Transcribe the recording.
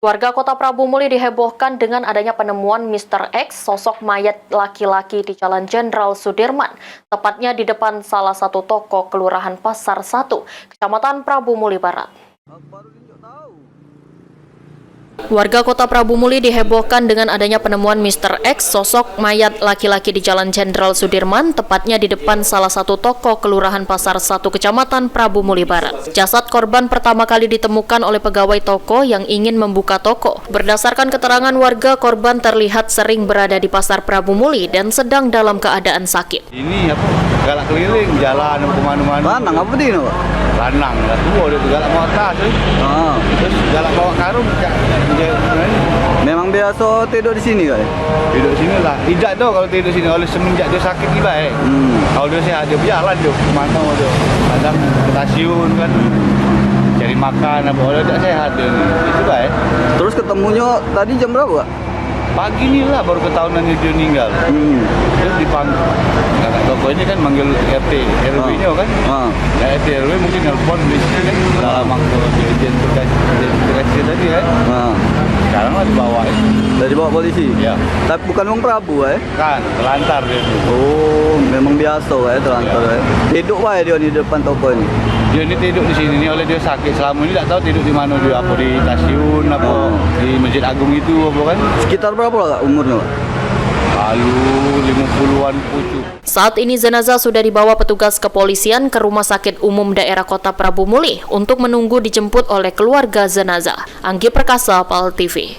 Warga Kota Prabu Muli dihebohkan dengan adanya penemuan Mr. X, sosok mayat laki-laki di Jalan Jenderal Sudirman, tepatnya di depan salah satu toko Kelurahan Pasar 1, Kecamatan Prabu Muli Barat. Warga Kota Prabu Muli dihebohkan dengan adanya penemuan Mr. X, sosok mayat laki-laki di Jalan Jenderal Sudirman, tepatnya di depan salah satu toko Kelurahan Pasar 1, Kecamatan Prabu Muli Barat. Jasad korban pertama kali ditemukan oleh pegawai toko yang ingin membuka toko. Berdasarkan keterangan warga, korban terlihat sering berada di Pasar Prabu Muli dan sedang dalam keadaan sakit. Ini apa? Galak keliling, jalan kemana-mana. Lanang apa dia, Pak? Lanang lah, tua dia galak bawa tas. Terus galak bawa karung. Memang biasa tidur di sini, Kak? Tidur sini lah. Tidak tahu kalau tidur sini, oleh semenjak dia sakit gila. Kalau dia sehat, dia berjalan dia kemana dia. Kadang ke stasiun kan, cari makan apa. Kalau tidak sehat dia ni. Itu baik. Terus ketemunya tadi jam berapa, Kak? Pagi ni lah baru ketahuan dia meninggal. Terus dipanggil. Kakak toko ini kan manggil RT, RW-nya kan. RT RW mungkin nelpon di sini kan. Dalam waktu identifikasi tadi kan. Sekarang lah dibawa. Dari dibawa polisi? Ya. Tapi bukan orang Prabu, Kan, telantar dia. Oh, memang biasa, telantar, Hidup, dia di depan toko ini? Dia ni tidur di sini ni oleh dia sakit selama ni tak tahu tidur di mana dia, apa di stasiun apa di Masjid Agung itu apa kan. Sekitar berapa lah, Kak, umurnya, Kak? Lalu 50-an pucuk. Saat ini jenazah sudah dibawa petugas kepolisian ke Rumah Sakit Umum Daerah Kota Prabu Muli untuk menunggu dijemput oleh keluarga jenazah. Anggi Perkasa, PAL TV.